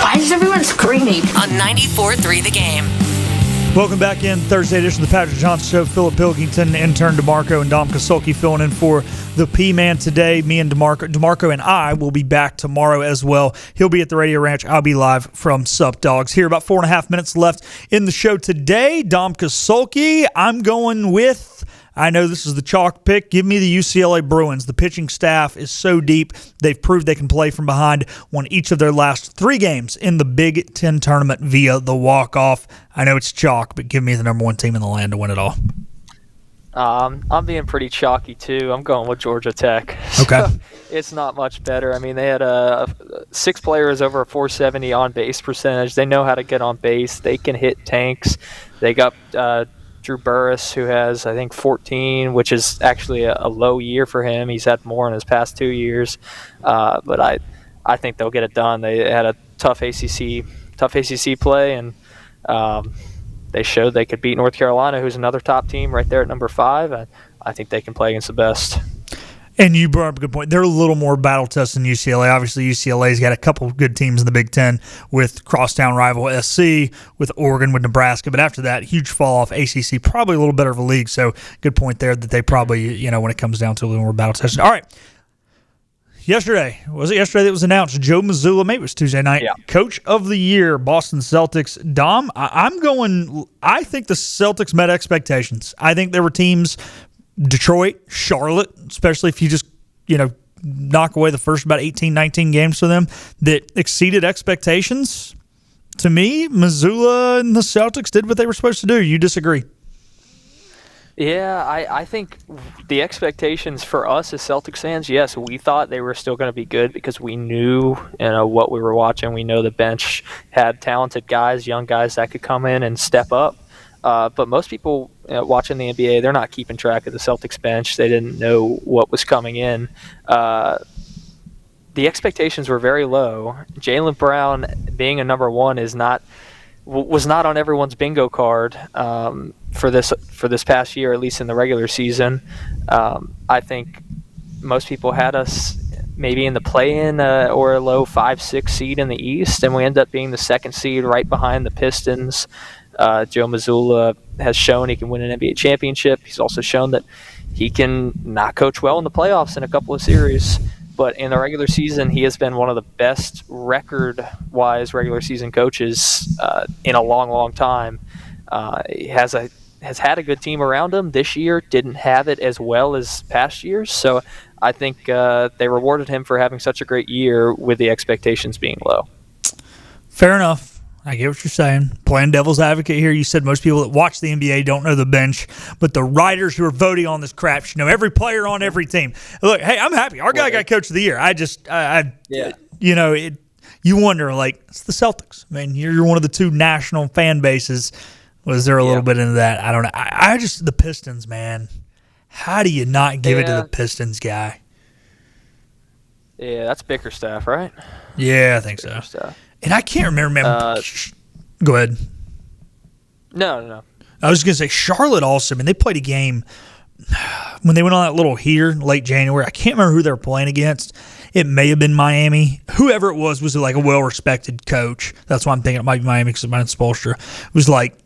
Why is everyone screaming? On 94.3 The Game. Welcome back in Thursday edition of the Patrick Johnson Show. Philip Pilkington, intern DeMarco, and Dom Kasulki filling in for the P-Man today. Me and DeMarco and I will be back tomorrow as well. He'll be at the Radio Ranch. I'll be live from Sup Dogs. Here, about 4.5 minutes left in the show today. Dom Kasulki, I'm going with... I know this is the chalk pick. Give me the UCLA Bruins. The pitching staff is so deep. They've proved they can play from behind. Won each of their last 3 games in the Big Ten tournament via the walk-off. I know it's chalk, but give me the number 1 team in the land to win it all. I'm being pretty chalky, too. I'm going with Georgia Tech. Okay. So it's not much better. I mean, they had 6 players over a 470 on-base percentage. They know how to get on base. They can hit tanks. They got... Drew Burris, who has, I think, 14, which is actually a low year for him. He's had more in his past 2 years. But I think they'll get it done. They had a tough ACC play, and they showed they could beat North Carolina, who's another top team right there at number 5. I think they can play against the best. And you brought up a good point. They're a little more battle-tested than UCLA. Obviously, UCLA's got a couple of good teams in the Big Ten with crosstown rival SC, with Oregon, with Nebraska. But after that, huge fall-off. ACC, probably a little better of a league. So good point there that they probably, when it comes down to a little more battle-tested. All right. Yesterday that was announced? Joe Mazzulla, maybe it was Tuesday night, Coach of the Year, Boston Celtics. Dom, I think the Celtics met expectations. I think there were teams... Detroit, Charlotte, especially if you just, knock away the first about 18, 19 games for them that exceeded expectations. To me, Mazzulla and the Celtics did what they were supposed to do. You disagree? Yeah, I think the expectations for us as Celtics fans, yes, we thought they were still going to be good because we knew what we were watching. We know the bench had talented guys, young guys that could come in and step up. But most people watching the NBA, they're not keeping track of the Celtics bench. They didn't know what was coming in. The expectations were very low. Jaylen Brown being a number 1 was not on everyone's bingo card for this past year, at least in the regular season. I think most people had us maybe in the play-in or a low 5-6 seed in the East, and we ended up being the 2nd seed right behind the Pistons. Joe Mazzulla has shown he can win an NBA championship. He's also shown that he can not coach well in the playoffs in a couple of series. But in the regular season, he has been one of the best record-wise regular season coaches in a long, long time. He has had a good team around him. This year didn't have it as well as past years. So I think they rewarded him for having such a great year with the expectations being low. Fair enough. I get what you're saying. Playing devil's advocate here, you said most people that watch the NBA don't know the bench, but the writers who are voting on this crap should know every player on every team. Look, hey, I'm happy. Our guy got Coach of the Year. You wonder, like, it's the Celtics. I mean, you're one of the two national fan bases. Was there a little bit into that? I don't know. I just, the Pistons, man. How do you not give it to the Pistons guy? Yeah, that's Bickerstaff, right? Yeah, I think so. And I can't remember. Go ahead. No. I was going to say Charlotte also. I mean, they played a game when they went on that little heater late January. I can't remember who they were playing against. It may have been Miami. Whoever it was like a well-respected coach. That's why I'm thinking it might be Miami because mine's Spoelstra. It was like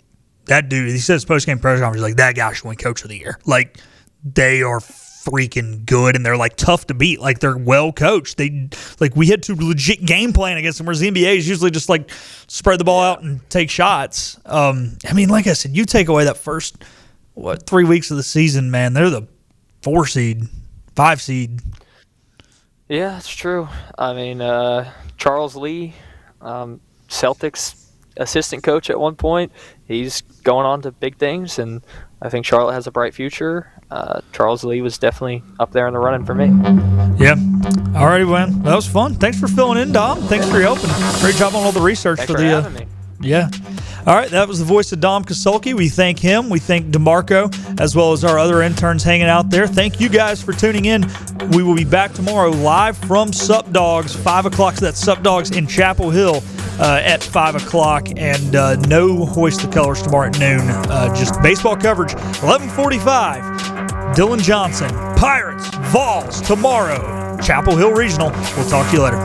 that dude. He said his post-game press conference, like, that guy should win Coach of the Year. Like, they are freaking good, and they're like tough to beat. Like, they're well coached. We had to legit game plan against them, whereas the NBA is usually just like spread the ball out and take shots. I mean, like I said, you take away that first 3 weeks of the season, man, they're the 4 seed, 5 seed. Yeah, that's true. I mean, Charles Lee, Celtics assistant coach at one point, he's going on to big things, and I think Charlotte has a bright future. Charles Lee was definitely up there in the running for me. Yeah. All righty, man. That was fun. Thanks for filling in, Dom. Thanks for helping. Great job on all the research. Thanks for having me. Yeah. All right, that was the voice of Dom Kasulki. We thank him. We thank DeMarco, as well as our other interns hanging out there. Thank you guys for tuning in. We will be back tomorrow live from Sup Dogs, 5 o'clock. So that's Sup Dogs in Chapel Hill at 5 o'clock. And no Hoist the Colors tomorrow at noon. Just baseball coverage, 11:45. Dylan Johnson, Pirates, Vols, tomorrow. Chapel Hill Regional. We'll talk to you later.